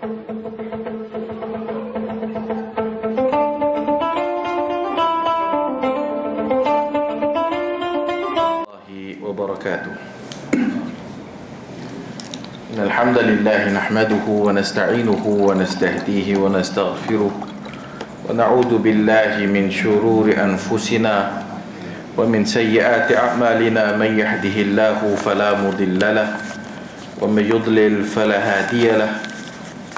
wabarakatuh. Alhamdulillah nahmaduhu wa nasta'inuhu wa nastahdihi wa nastaghfiruh wa na'udzu billahi min shururi anfusina wa min sayyiati a'malina man yahdihillahu fala mudilla lahu wa man yudlil fala hadiya lahu.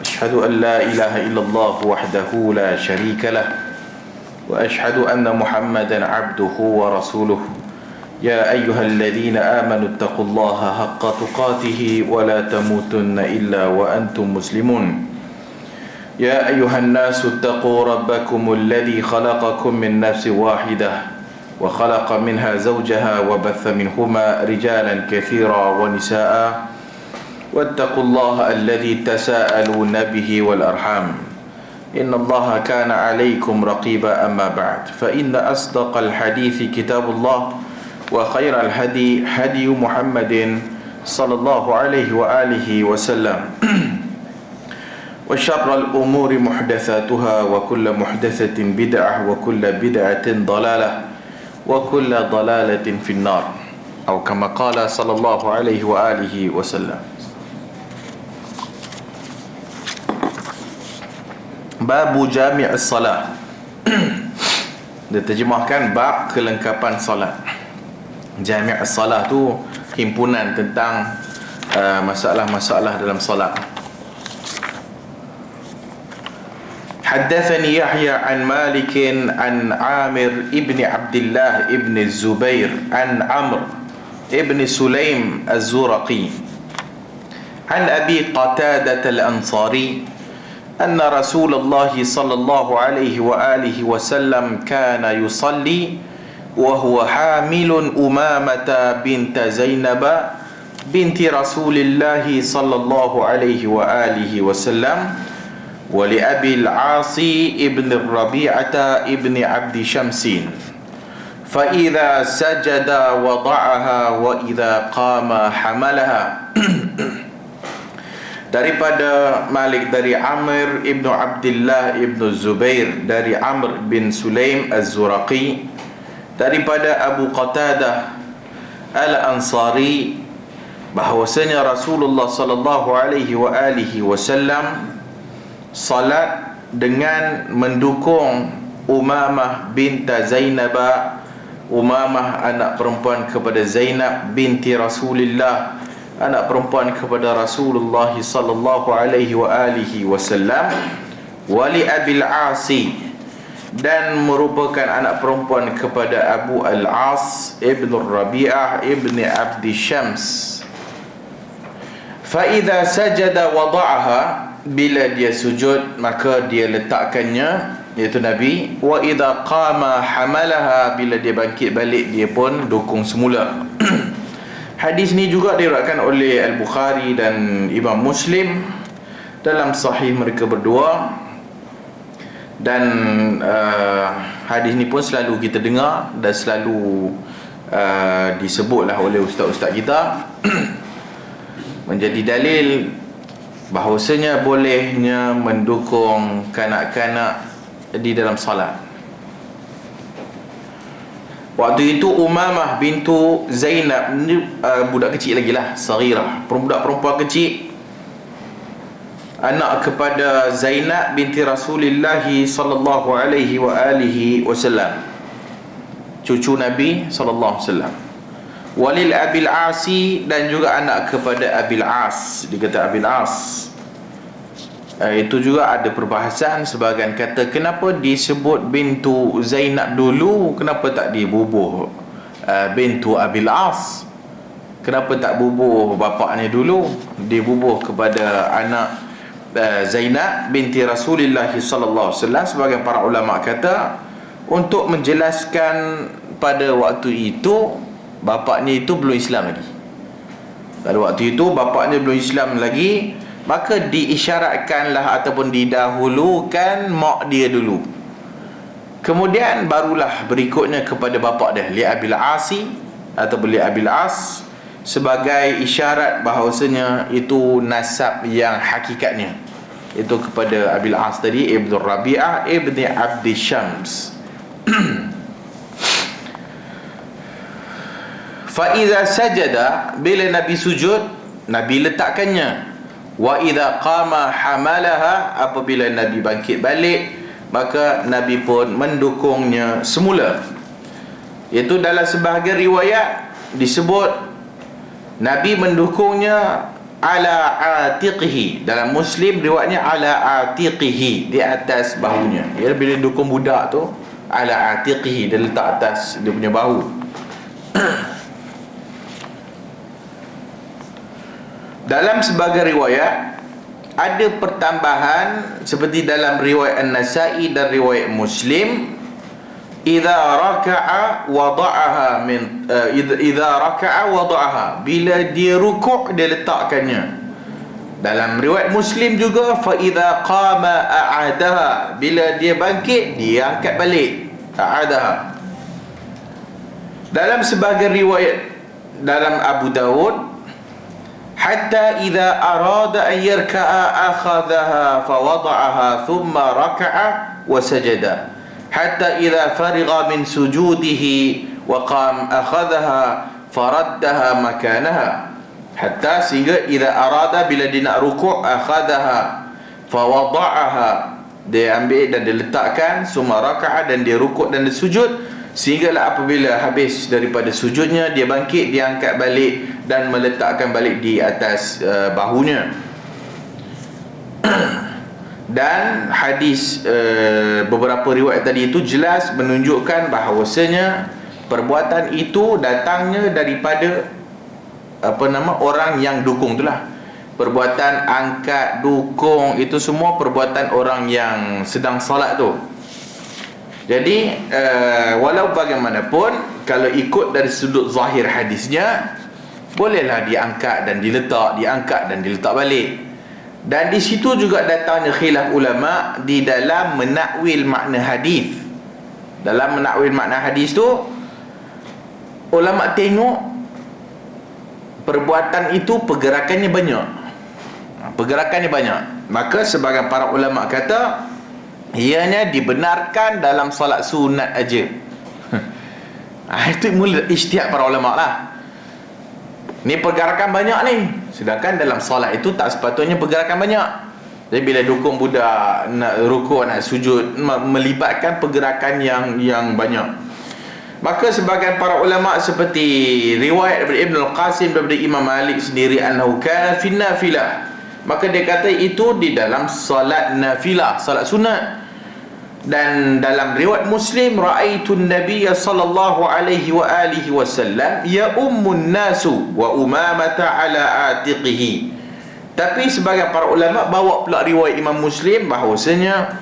Ashhadu an la ilaha illallah wahdahu la sharika lahu wa ashhadu anna Muhammadan 'abduhu wa rasuluh. يا أيها الذين آمنوا اتقوا الله حق تقاته ولا تموتن إلا وأنتم مسلمون يا أيها الناس اتقوا ربكم الذي خلقكم من نفس واحدة وخلق منها زوجها وبث منهما رجالا كثيرا ونساء واتقوا الله الذي تساءلون به والأرحام إن الله كان عليكم رقيبا. أما بعد فإن أصدق الحديث كتاب الله وخير الهدي هدي محمد صلى الله عليه وآله وسلم وشر الأمور محدثاتها وكل محدثة بدعة وكل بدعة ضلالة وكل ضلالة في النار أو كما قال صلى الله عليه وآله وسلم. باب جامع الصلاة. Diterjemahkan bab kelengkapan salat. Jami' as-salah tu himpunan tentang masalah-masalah dalam salat. Haddathani Yahya an Malik an Amir ibn Abdullah ibn Zubair an Amr ibn Sulaim az-Zuraqi an Abi Qatadah al-Ansari أن رسول الله صلى الله عليه وآله وسلم كان يصلي وهو حامل أمامة بنت زينب بنت رسول الله صلى الله عليه وآله وسلم ولأبي العاص ابن الربيعة ابن عبد شمس فإذا سجد وضعها وإذا قام حملها. Daripada Malik dari Amr ibn Abdullah ibn Zubair dari Amr bin Sulaim az-Zuraqi daripada Abu Qatadah al-Ansari bahwasanya Rasulullah sallallahu alaihi wa alihi wasallam salat dengan mendukung Umamah binta Zainab. Umamah anak perempuan kepada Zainab binti Rasulullah, anak perempuan kepada Rasulullah sallallahu alaihi wa alihi wasallam. Wali Abil Asi, dan merupakan anak perempuan kepada Abu Al-As ibn Rabi'ah ibn Abdi Syams. Fa'idha sajada wada'aha, bila dia sujud maka dia letakkannya, iaitu Nabi. Wa idha qama hamalaha, bila dia bangkit balik dia pun dukung semula. Hadis ni juga diriwayatkan oleh Al-Bukhari dan Imam Muslim dalam sahih mereka berdua. Dan hadis ni pun selalu kita dengar dan selalu disebutlah oleh ustaz-ustaz kita menjadi dalil bahawasanya bolehnya mendukung kanak-kanak di dalam salat. Waktu itu Umamah bintu Zainab ni budak kecil lagi lah, saghirah, budak perempuan kecil, anak kepada Zainab binti Rasulullah sallallahu alaihi wa alihi wasallam, cucu Nabi sallallahu alaihi wasallam. Walil Abil Asi, dan juga anak kepada Abil As. Dikata Abil As, itu juga ada perbahasan. Sebahagian kata kenapa disebut bintu Zainab dulu, kenapa tak dibubuh bintu Abil As, kenapa tak bubuh bapaknya dulu, dibubuh kepada anak Zainab binti Rasulullah sallallahu alaihi wasallam. Sebahagian para ulama kata untuk menjelaskan pada waktu itu bapaknya itu belum Islam lagi. Pada waktu itu bapaknya belum Islam lagi, maka diisyaratkanlah ataupun didahulukan mak dia dulu. Kemudian barulah berikutnya kepada bapak dia, li Abil Asi ataupun li Abil As, sebagai isyarat bahawasanya itu nasab yang hakikatnya. itu kepada Abil As tadi, Ibn Rabi'ah Ibn Abdi Syams. Fa idza sajada, bila Nabi sujud, Nabi letakkannya. Wa idza qama hamalaha, apabila Nabi bangkit balik, maka Nabi pun mendukungnya semula. Iaitu dalam sebahagian riwayat disebut Nabi mendukungnya ala atiqihi. Dalam Muslim riwayatnya ala atiqihi, di atas bahunya. Ya, bila dukung budak tu ala atiqihi, dia letak atas dia punya bahu. Dalam sebagian riwayat ada pertambahan seperti dalam riwayat An-Nasa'i dan riwayat Muslim, idza raka'a wada'aha min idza raka'a wada'aha, bila dia rukuk dia letakkannya. Dalam riwayat Muslim juga fa idza qama a'adaha, bila dia bangkit dia angkat balik, a'adaha. Dalam sebahagian riwayat dalam Abu Dawud, hatta idza arada an yarka'a akhadhaha fa wada'aha thumma raka'a wa sajada, hatta idza farigha min sujudihi wa qam akhadhaha faraddaha makanaha. Hatta, sehingga idza arada, bila dia nak rukuk, akhadhaha fa wada'aha, dia ambil dan dia letakkan, summa raka'a, dan dia rukuk dan dia sujud, sehinggalah apabila habis daripada sujudnya dia bangkit, dia angkat balik dan meletakkan balik di atas bahunya. Dan hadis beberapa riwayat tadi itu jelas menunjukkan bahawasanya perbuatan itu datangnya daripada orang yang dukung itulah. Perbuatan angkat, dukung, itu semua perbuatan orang yang sedang solat tu. Jadi walau bagaimanapun, kalau ikut dari sudut zahir hadisnya, bolehlah diangkat dan diletak, diangkat dan diletak balik. Dan di situ juga datangnya khilaf ulama di dalam menakwil makna hadis. Dalam menakwil makna hadis tu, ulama tengok perbuatan itu pergerakannya banyak. Pergerakannya banyak. Maka sebagian para ulama kata ianya dibenarkan dalam solat sunat aja. Itu mula ijtihad para ulama lah. Ni pergerakan banyak ni, sedangkan dalam solat itu tak sepatutnya pergerakan banyak. Jadi bila dukung budak, nak rukuk, nak sujud, melibatkan pergerakan yang banyak. Maka sebagian para ulama seperti riwayat daripada Ibn Al-Qasim daripada Imam Malik sendiri, annahu kana fi nafilah, maka dia kata itu di dalam solat nafilah, solat sunat. Dan dalam riwayat Muslim, ra'aitun nabiyya sallallahu alaihi wa alihi wasallam ya ummun nasu wa umamata ala atiqihi. Tapi sebagian para ulama bawa pula riwayat Imam Muslim bahawasanya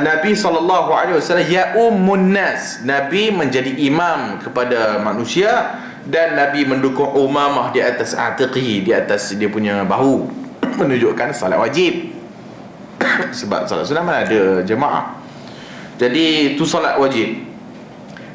Nabi sallallahu alaihi wasallam ya ummun nas, Nabi menjadi imam kepada manusia, dan Nabi mendukung Umamah di atas atiqihi, di atas dia punya bahu, menunjukkan salat wajib. Sebab salat sunat mana ada jemaah. Jadi itu salat wajib.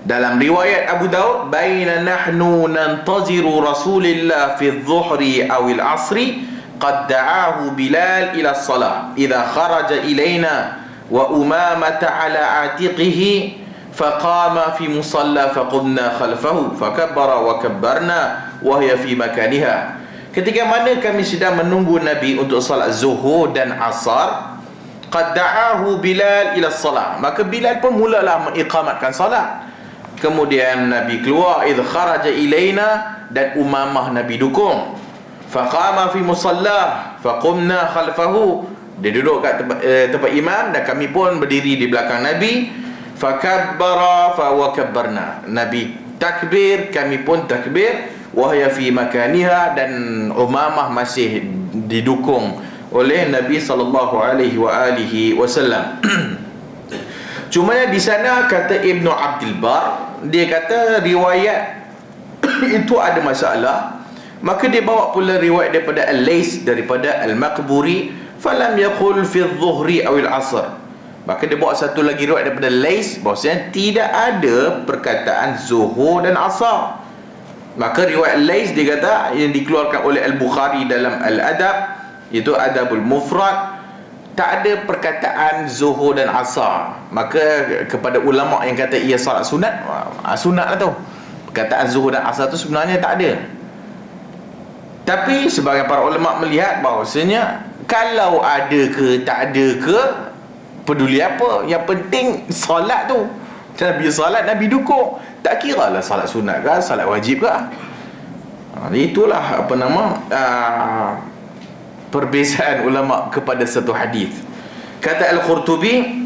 Dalam riwayat Abu Daud, baina nahnu nantaziru Rasulillah fi adh-dhuhri aw al-'asri qad da'ahu Bilal ila as-salah idza kharaja ilaina wa Umamata ala atiqihi faqama fi musalla faqumna khalfahu fakabbara wa kabbarna wa hiya fi makaniha. Ketika mana kami sedang menunggu Nabi untuk salat zuhur dan asar, qad da'ahu Bilal ila salat, maka Bilal pun mulalah mengiqamatkan salat. Kemudian Nabi keluar, idh kharaja ilaina, dan Umamah Nabi dukung. Faqama fi musalla faqumna khalfahu, dia duduk kat tempat imam dan kami pun berdiri di belakang Nabi. Fakabbara fa wa kabbarna, Nabi takbir, kami pun takbir. Wahya fi makaniha, dan Umamah masih didukung oleh Nabi sallallahu alaihi wa alihi wasallam. Cuma di sana kata Ibnu Abdul Bar, dia kata riwayat itu ada masalah. Maka dia bawa pula riwayat daripada Al-Lais, daripada Al-Maqburi, falam yaqul fi adh-dhuhri aw al-'asr. Maka dia bawa satu lagi riwayat daripada Lais, bahawasanya tidak ada perkataan zuhur dan asar. Maka riwayat Lais dia kata, yang dikeluarkan oleh Al-Bukhari dalam Al-Adab, itu Adabul Mufrad, tak ada perkataan zuhur dan asar. Maka kepada ulama yang kata ia salat sunat, sunat lah tu. Perkataan zuhur dan asar tu sebenarnya tak ada. Tapi sebagian para ulama melihat bahawasanya kalau ada ke tak ada ke, peduli apa, yang penting solat tu. Nabi solat, Nabi dukung. Tak kira lah salat sunat ke, salat wajib ke. Itulah apa nama perbezaan ulama kepada satu hadis. Kata Al-Qurtubi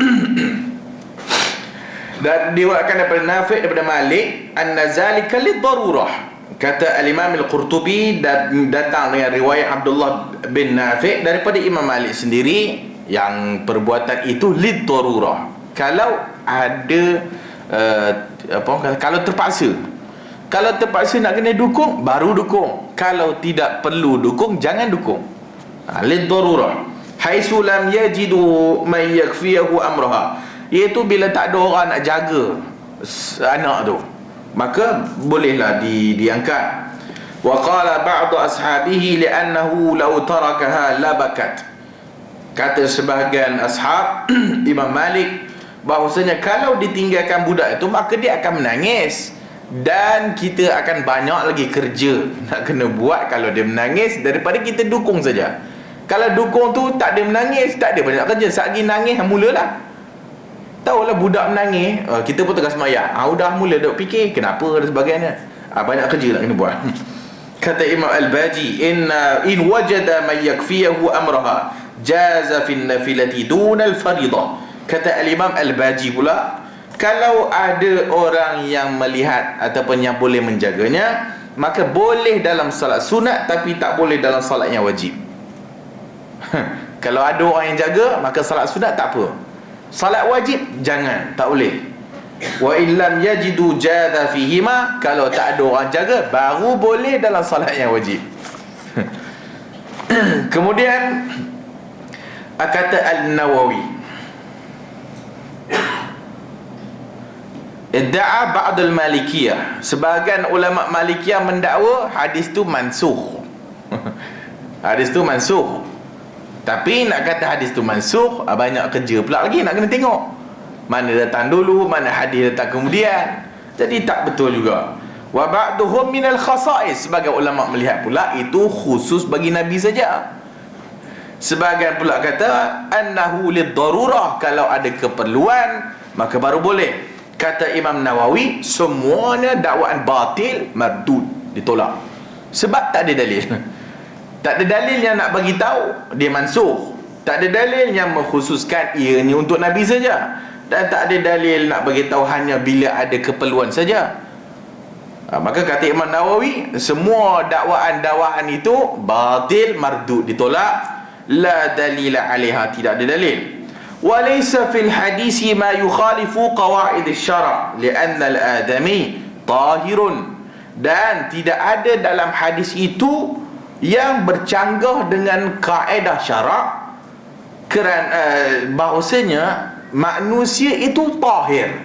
dan diwakilkan daripada Nafi' daripada Malik, anna zalika lid-darurah. Kata Al-Imam Al-Qurtubi datang dengan riwayat Abdullah bin Nafi' daripada Imam Malik sendiri, yang perbuatan itu lid-darurah. Kalau ada kalau terpaksa. Kalau terpaksa nak kena dukung, baru dukung. Kalau tidak perlu dukung, jangan dukung. Lid-darurah. Haitsu lam yajidu man yakfiyahu amraha. Iaitu bila tak ada orang nak jaga anak tu, maka bolehlah diangkat. Wa qala ba'du ashabihi li'annahu law tarakaha labakat. Kata sebahagian ashab Imam Malik bahawasanya kalau ditinggalkan budak itu, maka dia akan menangis, dan kita akan banyak lagi kerja nak kena buat kalau dia menangis daripada kita dukung saja. Kalau dukung tu tak ada menangis, tak ada banyak kerja. Satgi nangis, mulalah. Tahulah budak menangis, kita pun tengah semayang, dah mula duk fikir kenapa dan sebagainya. Banyak kerja nak kena buat. Kata Imam Al-Baji, in wajada man yakfiyahu amraha jaza fi nafilati duna al-faridah. Kata Al-Imam Al-Baji pula, kalau ada orang yang melihat ataupun yang boleh menjaganya, maka boleh dalam salat sunat, tapi tak boleh dalam salat yang wajib. Kalau ada orang yang jaga, maka salat sunat tak apa. Salat wajib jangan, tak boleh. Wa illam yajidu jada fihima, kalau tak ada orang jaga, baru boleh dalam salat yang wajib. Kemudian kata Al-Nawawi, idda'a ba'dul Malikiyah, sebahagian ulama Malikiyah mendakwa hadis tu mansukh. Hadis tu mansukh. Tapi nak kata hadis tu mansukh, banyak kerja pula lagi nak kena tengok mana datang dulu, mana hadis datang kemudian. Jadi tak betul juga. Wa ba'duhum minal khasa'is, sebagai ulama melihat pula itu khusus bagi Nabi saja. Sebahagian pula kata annahu lid-darurah, kalau ada keperluan maka baru boleh. Kata Imam Nawawi, semuanya dakwaan batil, mardud, ditolak. Sebab tak ada dalil. Tak ada dalil yang nak bagi tahu dia mansukh. Tak ada dalil yang mengkhususkan ia ni untuk Nabi saja. Dan tak ada dalil nak bagi tahu hanya bila ada keperluan saja. Maka kata Imam Nawawi, semua dakwaan-dakwaan itu batil, mardud, ditolak. La dalila 'alaiha, tidak ada dalil. Walaysa fil hadisi ma yukhalifu qawaid asy-syara' li'anna al-adami tahirun. Dan tidak ada dalam hadis itu yang bercanggah dengan kaedah syarak, kerana bahawasanya manusia itu tahir.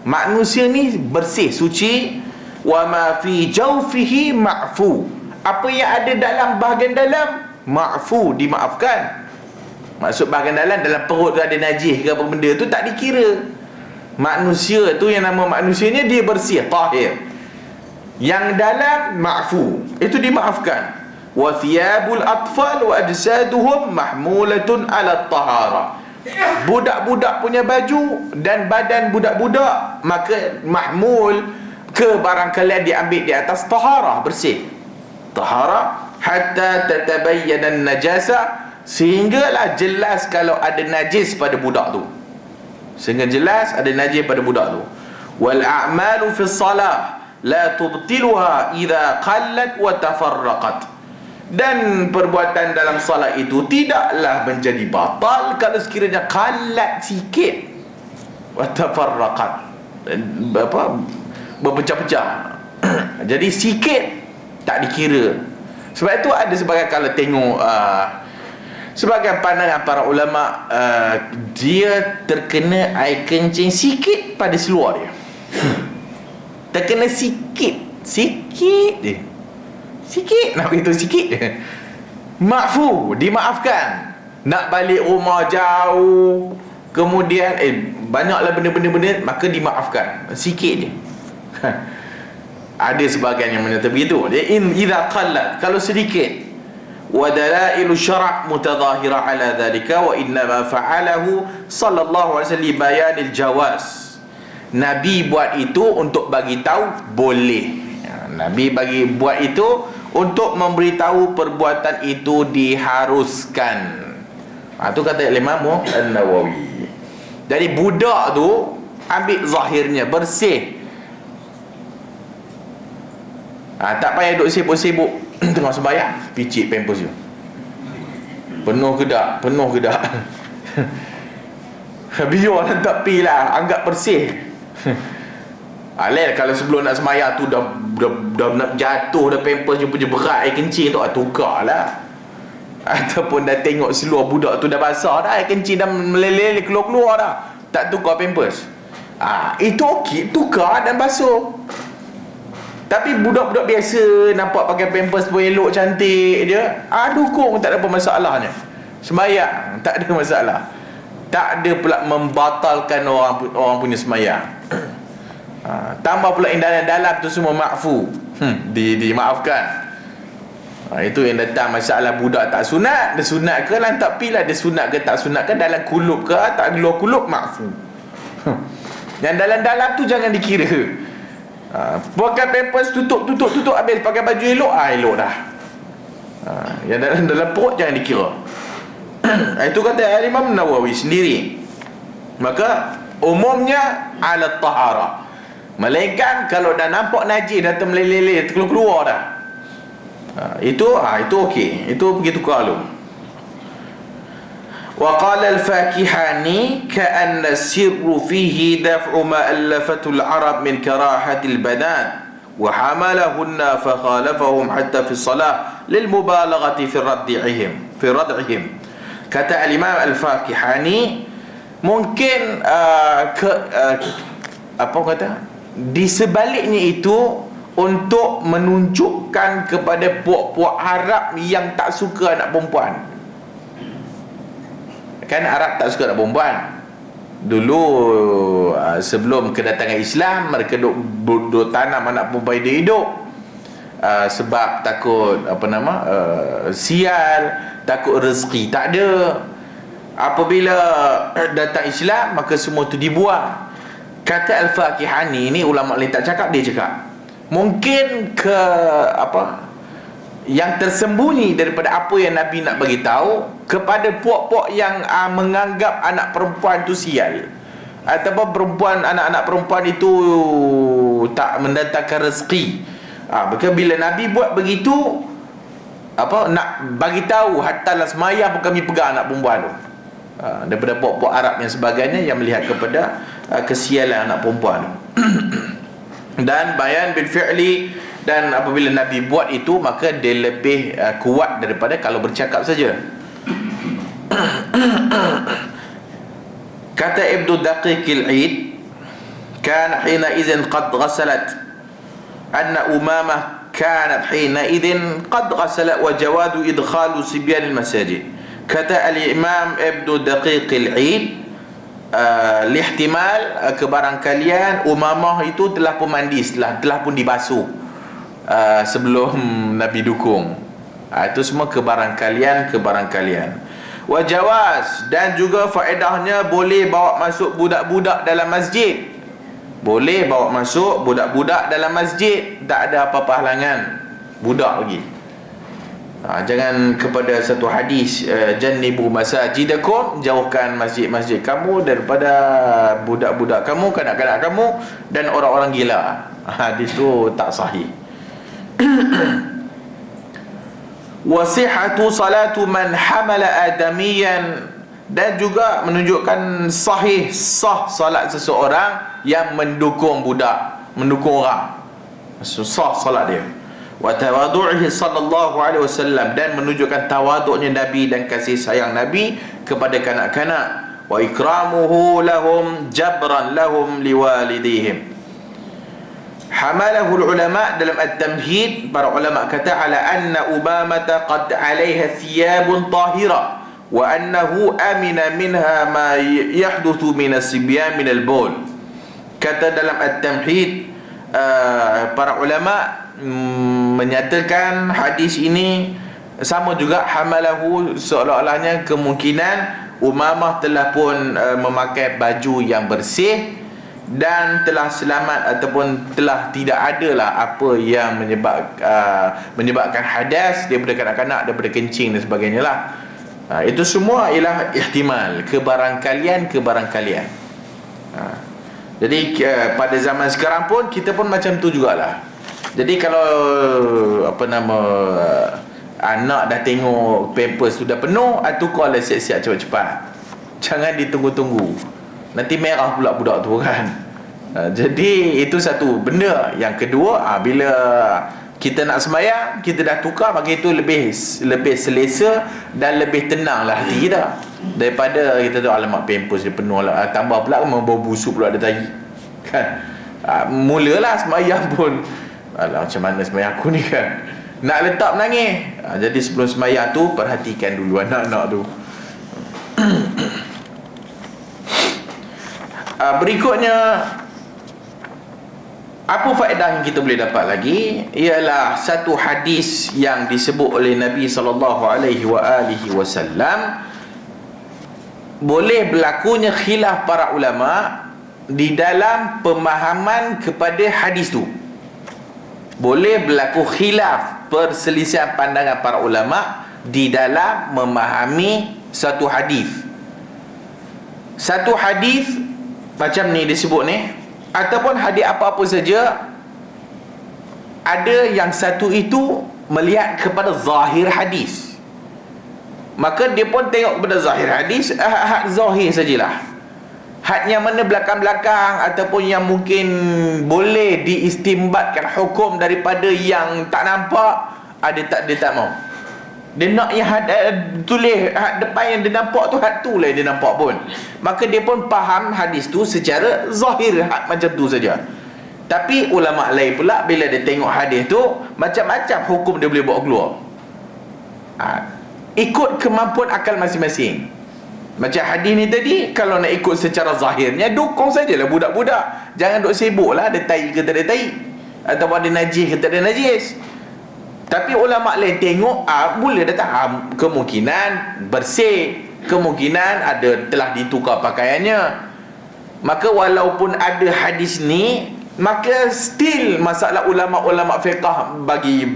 Manusia ni bersih, suci. Wa ma fi jawfihi ma'fu. Apa yang ada dalam bahagian dalam, ma'fu, dimaafkan. Maksud bahagian dalam perut tu ada najis ke apa benda tu, tak dikira. Manusia tu, yang nama manusianya dia bersih, tahir. Yang dalam ma'fu, itu dimaafkan. Wa thiyabul atfal wa ajsaduhum mahmulatun ala tahara. Budak-budak punya baju dan badan budak-budak, maka mahmul ke barang kalian diambil di atas tahara, bersih. Tahara hatta tatabayyana an-najasa, sehinggalah jelas kalau ada najis pada budak tu. Sehingga jelas ada najis pada budak tu. Wal a'malu fi shalah la tubtiluha idza qallat wa tafarraqat. Dan perbuatan dalam salat itu tidaklah menjadi batal kalau sekiranya qallat sikit, wa tafarraqat, berpecah-pecah. Jadi sikit tak dikira. Sebab itu ada sebagai, kalau tengok sebagai pandangan para ulama, dia terkena air kencing sikit pada seluar dia. Terkena sikit dia. Sikit, nak begitu sikit. Ma'fu, dimaafkan. nak balik rumah jauh, kemudian banyaklah benda-benda, maka dimaafkan sikit je. Ada sebahagian yang menyatakan begitu. Idza qallat, kalau sedikit. Wa dalailu syara' mutadhahira ala dhalika wa inna ma fa'alahu sallallahu alaihi wasallam bayanil jawaz. Nabi buat itu untuk bagi tahu boleh. Nabi buat itu untuk memberitahu perbuatan itu diharuskan. Itu kata Imam An-Nawawi. Jadi budak tu ambil zahirnya, bersih. Tak payah duduk sibuk-sibuk tengah sembahyang, picit pampers tu. Penuh ke tak? Biar tak pi lah, anggap bersih. Alel kalau sebelum nak sembahyang tu dah nak jatuh dah pampers, jumpa je berat air kencing tu, tukar lah. Ataupun dah tengok seluar budak tu dah basah dah, air kencing dah meleleh keluar-keluar dah, tak tukar pampers. Itu okey, tukar dan basuh. Tapi budak-budak biasa nampak pakai pampers pun elok, cantik je, dukung, tak ada apa masalahnya. Sembahyang tak ada masalah. Tak ada pula membatalkan orang punya sembahyang. Tambah pula yang dalam tu semua ma'fu, dimaafkan. Itu yang datang masalah budak tak sunat, dia sunat ke lantak pilah, dia sunat ke tak sunat ke, dalam kulub ke tak keluar kulub, ma'fu. Yang dalam-dalam tu jangan dikira. Pakai pampers tutup habis, pakai baju elok, elok dah. Yang dalam perut jangan dikira. Itu kata Imam Nawawi sendiri. Maka umumnya ala tahara, melainkan kalau dah nampak najis, dah termeleleh keluar dah, itu okey, itu begitu kalau. Wa qala al-Fakihani ka'anna sirru fihi daf'u ma allafatu al-arab min karahati al-banat wa hamalahunna fa khalafahum hatta fi salah lil mubalaghati fi rad'ihim. Kata al-Imam al-Fakihani, mungkin apa kata, di sebaliknya itu untuk menunjukkan kepada puak-puak Arab yang tak suka anak perempuan. Kan Arab tak suka anak perempuan. Dulu sebelum kedatangan Islam, mereka duk tanam anak perempuan hidup. Sebab takut sial, takut rezeki tak ada. Apabila datang Islam, maka semua tu dibuang. Kata Al-Fakihani ni, ulama lain tak cakap, dia cakap mungkin yang tersembunyi daripada apa yang Nabi nak bagi tahu kepada puak-puak yang menganggap anak perempuan tu sial, ataupun anak-anak perempuan itu tak mendatangkan rezeki. Maka bila Nabi buat begitu, nak bagi tahu, hattalah semayang pun kami pegang anak perempuan tu. Daripada puak-puak Arab yang sebagainya yang melihat kepada kesialan anak perempuan tu. Dan bayan bil fi'li, dan apabila Nabi buat itu, maka dia lebih kuat daripada kalau bercakap saja. Kata Ibnu Daqiq al-Eid, kan hina idzin qad ghasalat, anna Umamah kanat hina idzin qad ghasalat wa jawadu idkhalu sibyan al-masajid. Kata al-Imam Ibnu Daqiq al-Eid, lihtimal, kebarangkalian Umamah itu telah pun mandi, telah pun dibasuh sebelum Nabi dukung. Itu semua kebarangkalian. Wa jawaz, dan juga faedahnya boleh bawa masuk budak-budak dalam masjid. Boleh bawa masuk budak-budak dalam masjid, tak ada apa-apa halangan budak lagi. Jangan kepada satu hadis, jannibu masajidakum, jauhkan masjid-masjid kamu daripada budak-budak kamu, kanak-kanak kamu dan orang-orang gila. Hadis tu tak sahih. Wasihatu salatu man hamala adamiyan, dan juga menunjukkan sah salat seseorang yang mendukung budak, mendukung orang, sah salat dia. Wa tawadu'ihi sallallahu alaihi wasallam, dan menunjukkan tawaduknya Nabi dan kasih sayang Nabi kepada kanak-kanak. Wa ikramuhu lahum jabran lahum liwalidihim. Hamalahu ulama dalam at-tamhid, para ulama kata ala anna Umamah qad 'alaiha thiyabun tahira wa annahu amina minha ma yahduthu min as-sibyan min al-bawl. Kata dalam At-Tamhid, para ulama menyatakan hadis ini sama juga, hamalahu, seolah-olahnya kemungkinan Umamah telah pun memakai baju yang bersih dan telah selamat ataupun telah tidak adalah apa yang menyebabkan hadas daripada kanak-kanak, daripada kencing dan sebagainya lah. Itu semua ialah ihtimal, kebarangkalian. Jadi pada zaman sekarang pun kita pun macam tu jugalah. Jadi kalau anak dah tengok pampers tu dah penuh, tukarlah siap-siap cepat-cepat, jangan ditunggu-tunggu, nanti merah pula budak tu kan. Jadi itu satu benda. Yang kedua, bila kita nak sembahyang, kita dah tukar, maka itu lebih selesa dan lebih tenanglah hati kita, daripada kita tu alamak pampers dia penuh lah, tambah pula bau busuk pula ada tai kan. Mulalah sembahyang pun, alah macam mana sembahyang aku ni kan, nak letak menangis. Jadi sebelum sembahyang tu perhatikan dulu anak-anak tu. Berikutnya, apa faedah yang kita boleh dapat lagi? Ialah satu hadis yang disebut oleh Nabi SAW, boleh berlakunya khilaf para ulama di dalam pemahaman kepada hadis tu. Boleh berlaku khilaf, perselisihan pandangan para ulama di dalam memahami satu hadis. Satu hadis macam ni disebut ni, ataupun hadis apa-apa saja, ada yang satu itu melihat kepada zahir hadis, maka dia pun tengok kepada zahir hadis, had zahir sajalah. Had yang mana belakang-belakang ataupun yang mungkin boleh diistimbatkan hukum daripada yang tak nampak, dia tak mau. Dia nak yang had tulis had depan yang dia nampak tu, had tu lah dia nampak pun. Maka dia pun faham hadis tu secara zahir, had macam tu saja. Tapi ulama lain pula, bila dia tengok hadis tu, macam-macam hukum dia boleh bawa keluar. Ikut kemampuan akal masing-masing. Macam hadis ni tadi, kalau nak ikut secara zahirnya, dukung sajalah budak-budak, jangan duk sibuk lah ada tai ke tak ada tai, ataupun ada najis ke tak ada najis. Tapi ulama lain tengok, boleh datang kemungkinan bersih, kemungkinan ada telah ditukar pakaiannya. Maka walaupun ada hadis ni, maka still masalah ulama-ulama fiqh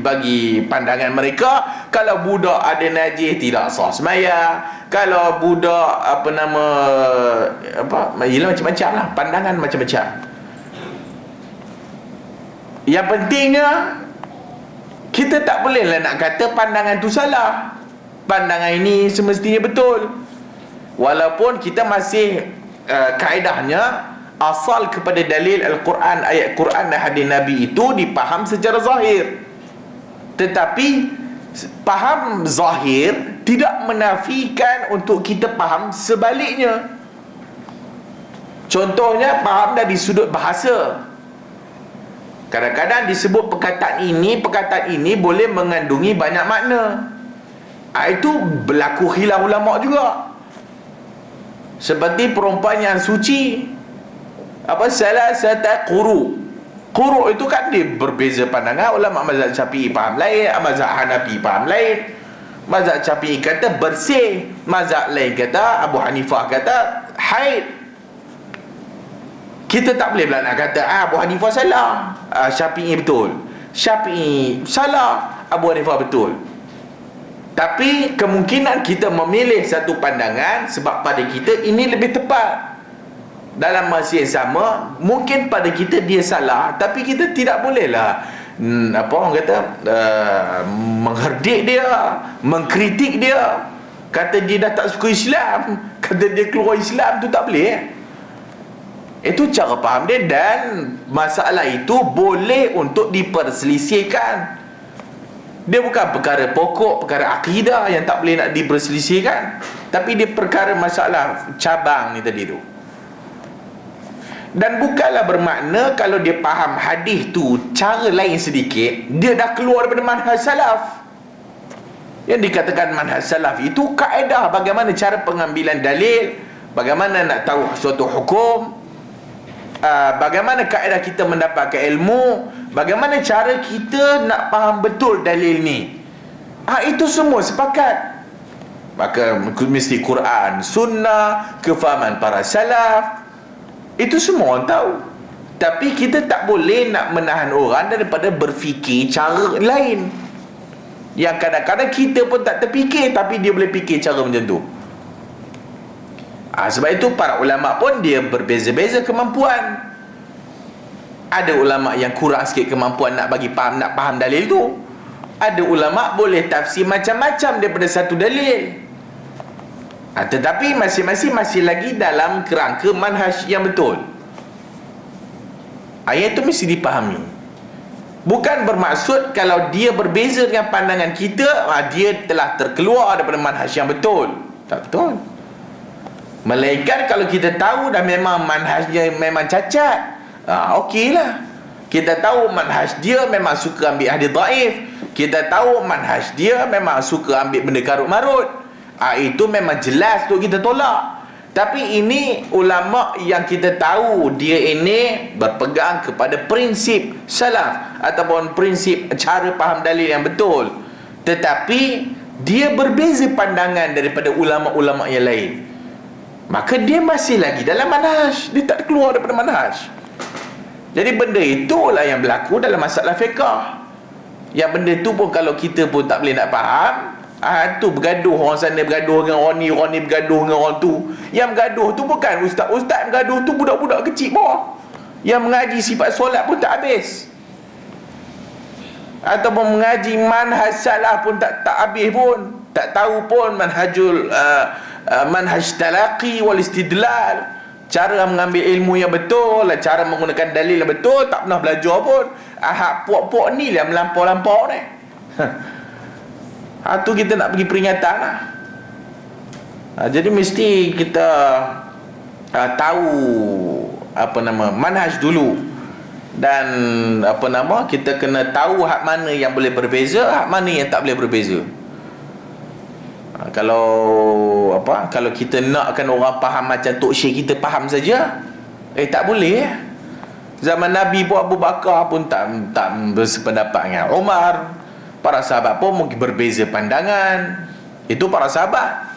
bagi pandangan mereka, kalau budak ada najis tidak sah sembahyang, kalau budak ialah macam-macam lah, pandangan macam-macam. Yang pentingnya, kita tak bolehlah nak kata pandangan tu salah, pandangan ini semestinya betul. Walaupun kita masih kaedahnya asal kepada dalil Al-Quran, ayat Quran dan hadis Nabi itu dipaham secara zahir. Tetapi faham zahir tidak menafikan untuk kita faham sebaliknya. Contohnya, faham dari sudut bahasa. Kadang-kadang disebut perkataan ini boleh mengandungi banyak makna. Itu berlaku khilaf ulama juga. Seperti perempuan yang suci, salasata quru. Quru itu kan dia berbeza pandangan. Ulama mazhab Syafi'i faham lain, mazhab Hanafi faham lain. Mazhab Syafi'i kata bersih, mazhab lain kata, Abu Hanifah kata haid. Kita tak boleh pula nak kata Abu Hanifah salah, Syafi'i betul, Syafi'i salah, Abu Hanifah betul. Tapi kemungkinan kita memilih satu pandangan sebab pada kita ini lebih tepat. Dalam masa yang sama, mungkin pada kita dia salah, tapi kita tidak bolehlah orang kata mengherdik dia, mengkritik dia, kata dia dah tak suka Islam, kata dia keluar Islam, tu tak boleh. Itu cara faham dia, dan masalah itu boleh untuk diperselisihkan. Dia bukan perkara pokok, perkara akidah yang tak boleh nak diperselisihkan, tapi dia perkara masalah cabang ni tadi tu. Dan bukanlah bermakna kalau dia faham hadis tu cara lain sedikit, dia dah keluar daripada manhaj salaf. Yang dikatakan manhaj salaf itu kaedah bagaimana cara pengambilan dalil, bagaimana nak tahu suatu hukum, bagaimana kaedah kita mendapatkan ilmu, bagaimana cara kita nak faham betul dalil ni. Itu semua sepakat. Maka mesti Quran, sunnah, kefahaman para salaf, itu semua orang tahu. Tapi kita tak boleh nak menahan orang daripada berfikir cara lain, yang kadang-kadang kita pun tak terfikir, tapi dia boleh fikir cara macam tu. Sebab itu para ulama pun dia berbeza-beza kemampuan. Ada ulama yang kurang sikit kemampuan nak bagi faham, nak faham dalil tu. Ada ulama boleh tafsir macam-macam daripada satu dalil. Tetapi masing-masing masih lagi dalam kerangka manhaj yang betul. Ayat itu mesti dipahami. Bukan bermaksud kalau dia berbeza dengan pandangan kita, dia telah terkeluar daripada manhaj yang betul. Tak betul. Melainkan kalau kita tahu dah memang manhajnya memang cacat, okeylah. Kita tahu manhaj dia memang suka ambil hadis dhaif, kita tahu manhaj dia memang suka ambil benda karut-marut, itu memang jelas tu kita tolak. Tapi ini ulama yang kita tahu dia ini berpegang kepada prinsip salaf ataupun prinsip cara faham dalil yang betul, tetapi dia berbeza pandangan daripada ulama-ulama yang lain, maka dia masih lagi dalam manhaj, dia tak keluar daripada manhaj. Jadi benda itulah yang berlaku dalam masalah fiqh. Yang benda tu pun kalau kita pun tak boleh nak faham, tu bergaduh, orang sana bergaduh dengan orang ni bergaduh dengan orang tu. Yang bergaduh tu bukan ustaz-ustaz bergaduh, tu budak-budak kecil bawah yang mengaji sifat solat pun tak habis, ataupun mengaji manhaj salaf pun tak habis pun, tak tahu pun manhaj talaqi wal istidlal, cara mengambil ilmu yang betul, cara menggunakan dalil yang betul, tak pernah belajar pun. Puak-puak ni lah melampau-lampau ni. Tu kita nak bagi peringatan lah. Jadi mesti kita tahu manhaj dulu. Dan kita kena tahu hak mana yang boleh berbeza, hak mana yang tak boleh berbeza. Kalau kita nakkan orang faham macam Tok Syekh kita faham saja, tak boleh. Zaman Nabi pun Abu Bakar pun tak bersependapat dengan Umar. Para sahabat pun mungkin berbeza pandangan. Itu para sahabat.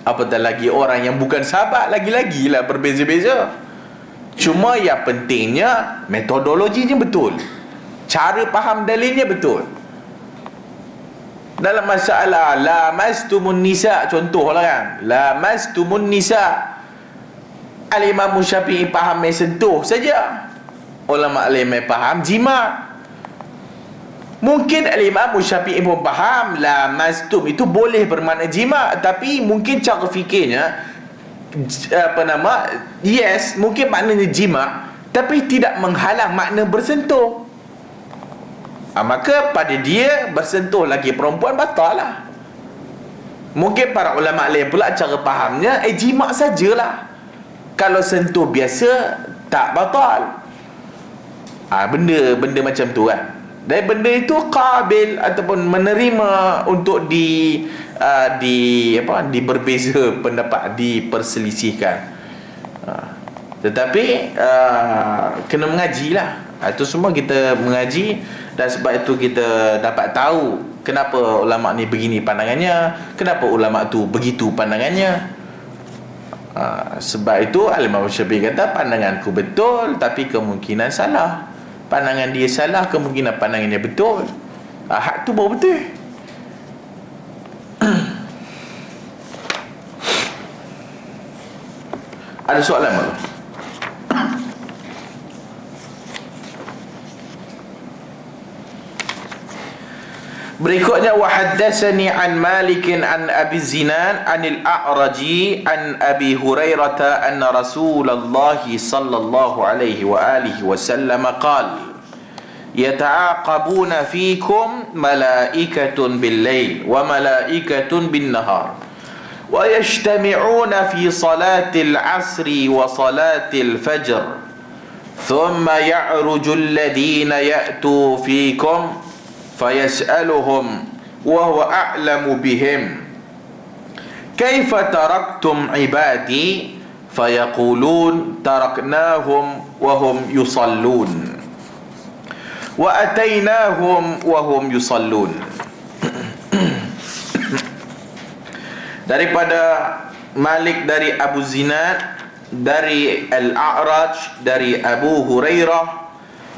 Apatah lagi orang yang bukan sahabat, lagi-lagilah berbeza-beza. Cuma yang pentingnya metodologinya betul, cara faham dalilnya betul. Dalam masalah lamastumun nisa, contohlah kan, lamastumun nisa, Al-Imam Syafi'i faham mai sentuh saja, ulama lain mai faham jima'. Mungkin Al-Imam Syafi'i pun faham lamastum itu boleh bermakna jima', tapi mungkin cara fikirnya yes, mungkin maknanya jima', tapi tidak menghalang makna bersentuh. Maka pada dia bersentuh lagi perempuan batal lah. Mungkin para ulama lain pula cara fahamnya jima' sajalah, kalau sentuh biasa tak batal. Benda macam tu kan. Dan benda itu qabil ataupun menerima untuk berbeza pendapat, diperselisihkan. Tetapi kena mengajilah. Itu semua kita mengaji, dan sebab itu kita dapat tahu kenapa ulama ni begini pandangannya, kenapa ulama tu begitu pandangannya. Sebab itu Al-Imam Syafi'i kata pandanganku betul tapi kemungkinan salah. Pandangan dia salah, kemungkinan pandangannya betul. Hak tu baru betul. Ada soalan tak? Berikutnya, wa haddatsani an Malik an Abi Zinan anil A'raji an Abi Hurairah anna Rasulullah sallallahu alaihi wa alihi wasallam qala yata'aqabuna fikum malaikatun bil-lail wa malaikatun bin-nahar wa yajtami'una fi salatil 'asri wa salatil fajr thumma ya'ruju alladhina ya'tu fikum فيسألهم wa huwa a'lamu bihim. Kaifa taraktum ibadi fayaqulun taraknahum wa hum yusallun wa atainahum wa hum yusallun. Daripada Malik dari Abu Zinad, dari Al-A'raj, dari Abu Hurairah,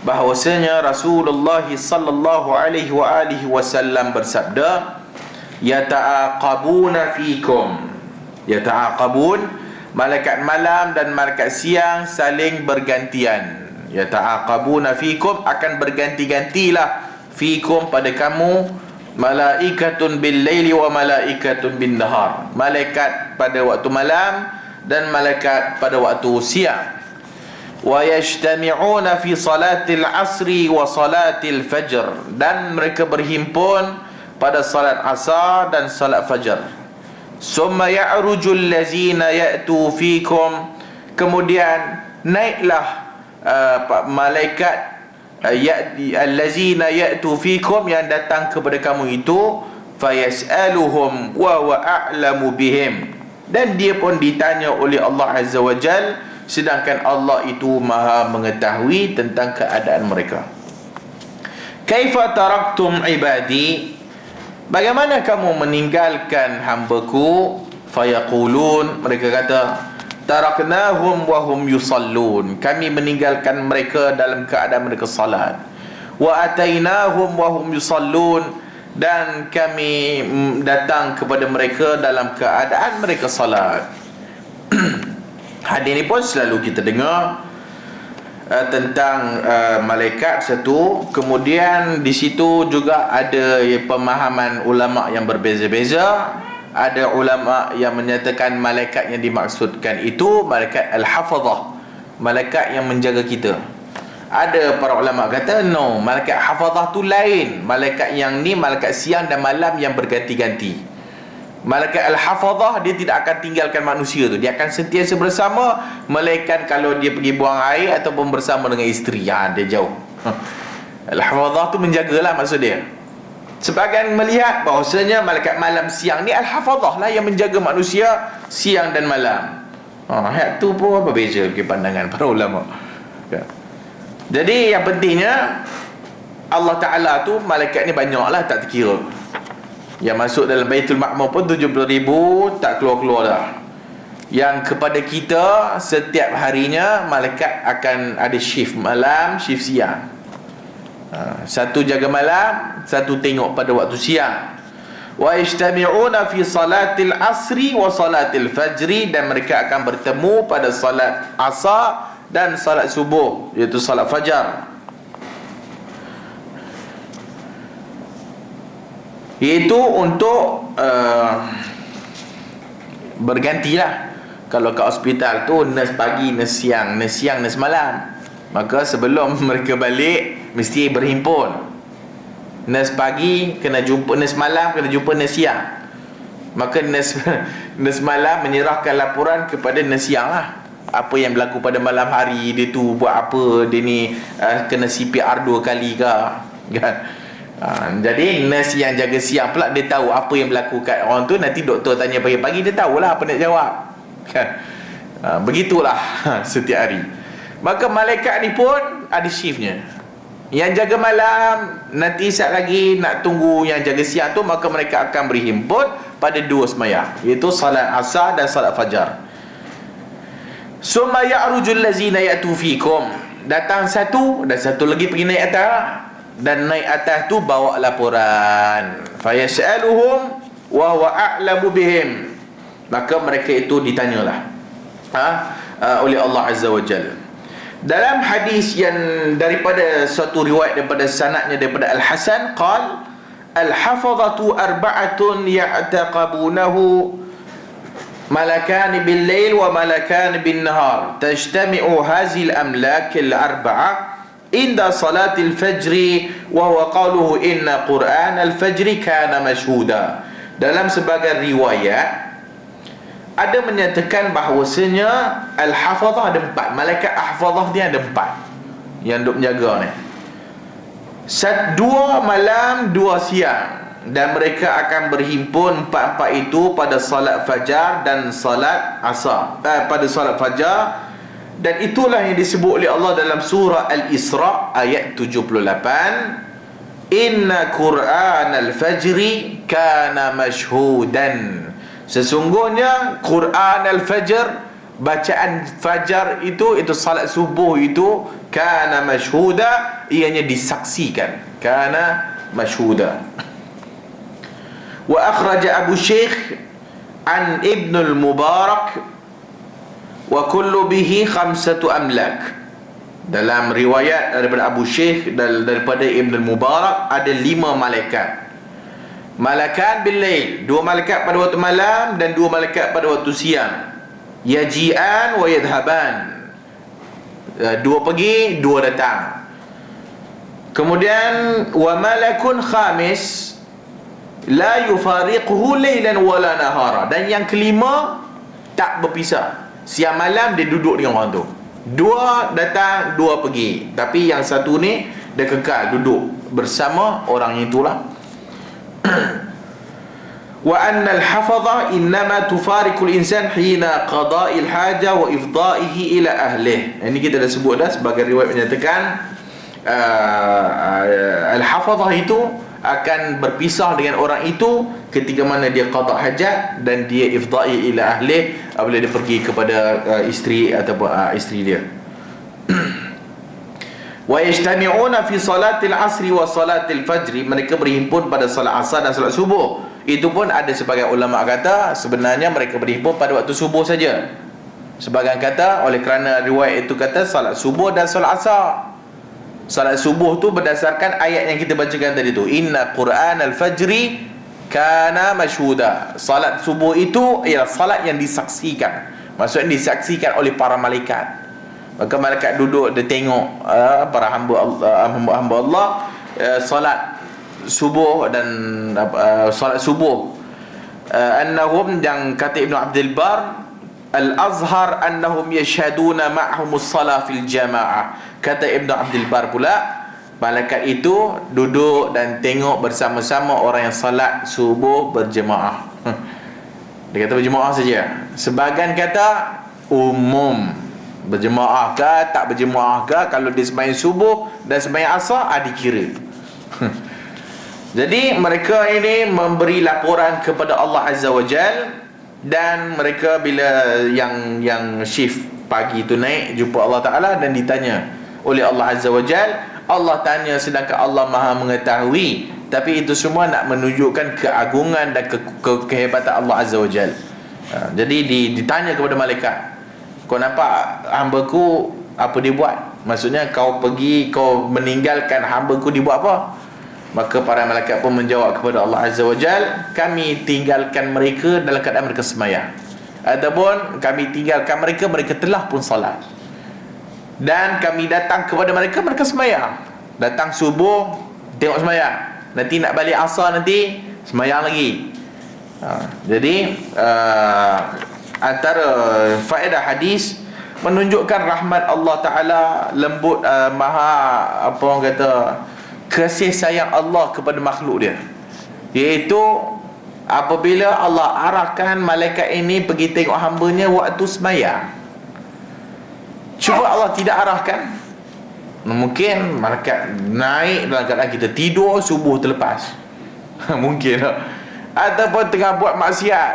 bahwasanya Rasulullah sallallahu alaihi wa alihi wasallam bersabda, yata'aqabuna fikum. Yata'aqabun, malaikat malam dan malaikat siang saling bergantian. Yata'aqabuna fikum, akan berganti-gantilah fikum pada kamu. Malaikatun bil laili wa malaikatun bin nahar, malaikat pada waktu malam dan malaikat pada waktu siang. Wa yajtami'una fi salatil asri wa salatil fajr, dan mereka berhimpun pada salat asar dan salat fajar. Summa ya'rujul lazina ya'tu fikum, kemudian naiklah malaikat allazina ya'tu fikum, yang datang kepada kamu itu, fayas'aluhum wa huwa a'lamu bihim, dan dia pun ditanya oleh Allah Azza wa Jal, sedangkan Allah itu maha mengetahui tentang keadaan mereka. Kaifa taraktum ibadi, bagaimana kamu meninggalkan hamba-Ku? Fayaqulun, mereka kata, taraknahum wa hum yusallun, kami meninggalkan mereka dalam keadaan mereka salat. Wa atainahum wa hum yusallun, dan kami datang kepada mereka dalam keadaan mereka salat. Hadis ini pun selalu kita dengar tentang malaikat satu. Kemudian di situ juga ada pemahaman ulama yang berbeza-beza. Ada ulama yang menyatakan malaikat yang dimaksudkan itu malaikat al-hafazah, malaikat yang menjaga kita. Ada para ulama kata no, malaikat hafazah tu lain. Malaikat yang ni malaikat siang dan malam yang berganti-ganti. Malaikat al-hafazah dia tidak akan tinggalkan manusia tu, dia akan sentiasa bersama. Malaikat kalau dia pergi buang air ataupun bersama dengan isteri, dia jauh. Al-hafazah tu menjagalah maksud dia. Sebagian melihat bahawasanya malaikat malam siang ni al-hafazah lah yang menjaga manusia siang dan malam. Ayat tu pun apa beza bagi pandangan para ulama. Jadi yang pentingnya Allah Ta'ala tu malaikat ni banyak lah, tak terkira. Yang masuk dalam Baitul Ma'mur pun 70,000 tak keluar-keluar dah. Yang kepada kita setiap harinya malaikat akan ada shift malam, shift siang. Satu jaga malam, satu tengok pada waktu siang. Wa yajtami'una fi salatil asri wa salatil fajri, dan mereka akan bertemu pada salat asar dan salat subuh, iaitu salat fajar. Itu untuk bergantilah. Kalau kat hospital tu nurse pagi, nurse siang, nurse siang, nurse malam, maka sebelum mereka balik mesti berhimpun. Nurse pagi kena jumpa nurse malam, kena jumpa nurse siang. Maka nurse malam menyerahkan laporan kepada nurse siang lah. Apa yang berlaku pada malam hari, dia tu buat apa, dia ni kena CPR 2 kali ke kan. Jadi nurse yang jaga siang pula dia tahu apa yang berlaku kat orang tu. Nanti doktor tanya pagi-pagi, dia tahulah apa nak jawab kan. Begitulah setiap hari. Maka malaikat ni pun ada shiftnya. Yang jaga malam nanti saat lagi nak tunggu yang jaga siang tu, maka mereka akan berhimpun pada 2 sembahyang, iaitu salat asar dan salat fajar. Summa ya'rujul lazina ya'tu fikum, datang satu dan satu lagi pergi naik atas, dan naik atas tu bawa laporan. Fayas'aluhum wa huwa a'lamu bihim, maka mereka itu ditanyalah oleh Allah Azza wa Jalla. Dalam hadis yang daripada suatu riwayat daripada sanadnya daripada Al-Hasan, qal al-hafazatu arba'atun ya'taqabunahu, malakan bil lail wa malakan bin nahar, tajtami'u hazil amlak al-arba'a inda salatil fajri wa huwa qawluhu inna Qur'an al-fajri kana mashhuda. Dalam sebagian riwayat ada menyatakan bahawasanya al-hafazah ada 4, malaikat hafazah dia ada 4 yang duk menjaga ni. 2 malam 2 siang. dan mereka akan berhimpun empat-empat itu pada salat fajar dan salat asar. Pada salat fajar, dan itulah yang disebut oleh Allah dalam surah Al-Isra ayat 78, inna Qur'an al-fajri kana mashhudan. Sesungguhnya Quran al-fajr, bacaan fajar itu salat subuh itu, kana mashhuda, ianya disaksikan, kana mashhuda. Wa akhraja Abu Syekh an Ibn al-Mubarak wa kullu bihi khamsatu amlak. Dalam riwayat daripada Abu Syekh daripada Ibn al-Mubarak ada 5 malaikat. Malakan bil-lail, 2 malaikat pada waktu malam dan 2 malaikat pada waktu siang. Yaji'an wa yadhaban, 2 pergi, 2 datang. Kemudian wa malakun khamis la yufariquhu lailan wala nahara, dan yang kelima tak berpisah, siang malam dia duduk dengan orang tu. 2 datang, 2 pergi, tapi yang satu ni dia kekal duduk bersama orang itulah. Wa anna al-hafadha innama tufariqu al-insan hina qada'i al-haja wa ifda'ihi ila ahlihi. Ini kita dah sebut dah, sebagai riwayat menyatakan al-hafadha itu akan berpisah dengan orang itu ketika mana dia qada' hajat dan dia ifda'i ila ahlihi, apabila dia pergi kepada isteri ataupun isteri dia. Wa yajtami'una fi salatil asri wa salatil fajri, mereka berhimpun pada salat asar dan salat subuh. Itu pun ada sebagian ulama kata sebenarnya mereka berhimpun pada waktu subuh saja. Sebagian kata oleh kerana riwayat itu kata salat subuh dan salat asar. Salat subuh tu berdasarkan ayat yang kita bacakan tadi tu, inna Qur'an al-fajri kana mashhuda. Salat subuh itu ialah salat yang disaksikan, maksudnya disaksikan oleh para malaikat. Maka malaikat duduk, dia tengok para hamba Allah salat subuh dan salat subuh. Annahum, yang kata Ibn Abdul Bar, al-azhar annahum yashhaduna ma'humus salah fil jama'ah. Kata Ibn Abdul Bar pula, malaikat itu duduk dan tengok bersama-sama orang yang salat subuh berjemaah. Dia kata berjemaah saja. Sebagian kata umum, berjemaah ke tak berjemaah ke, kalau dia sembahyang subuh dan sembahyang asar dikira. Jadi mereka ini memberi laporan kepada Allah Azza wa Jal, dan mereka bila yang shift pagi itu naik jumpa Allah Ta'ala dan ditanya oleh Allah Azza wa Jal. Allah tanya sedangkan Allah Maha mengetahui, tapi itu semua nak menunjukkan keagungan dan kehebatan Allah Azza wa Jal. Jadi ditanya kepada malaikat, kau nampak hamba-Ku apa dia buat? Maksudnya kau pergi, kau meninggalkan hamba-Ku, dia buat apa? Maka para malaikat pun menjawab kepada Allah Azza wa Jal, kami tinggalkan mereka dalam keadaan mereka sembahyang, ataupun kami tinggalkan mereka, mereka telah pun salat, dan kami datang kepada mereka, mereka sembahyang. Datang subuh tengok sembahyang, nanti nak balik asar, nanti sembahyang lagi. Jadi antara faedah hadis menunjukkan rahmat Allah Ta'ala, lembut, maha apa orang kata, kasih sayang Allah kepada makhluk dia, iaitu apabila Allah arahkan malaikat ini pergi tengok hambanya waktu sembahyang. Cuba Allah tidak arahkan, mungkin malaikat naik dalam keadaan kita tidur, subuh terlepas. Mungkin ataupun tengah buat maksiat.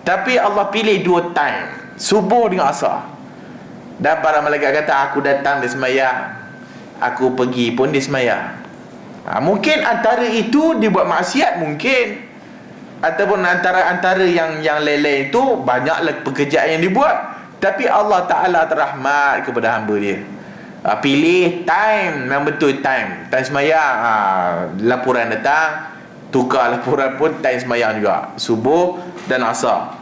Tapi Allah pilih 2 time, subuh dengan asar. Dan para malaikat kata, aku datang dia sembahyang, aku pergi pun dia sembahyang. Mungkin antara itu dia buat maksiat, mungkin, ataupun antara yang lain-lain itu banyaklah pekerjaan yang dibuat. Tapi Allah Ta'ala terahmat kepada hamba dia. Pilih time yang betul, time sembahyang. Laporan datang, tukar laporan pun time sembahyang juga, subuh dan asar.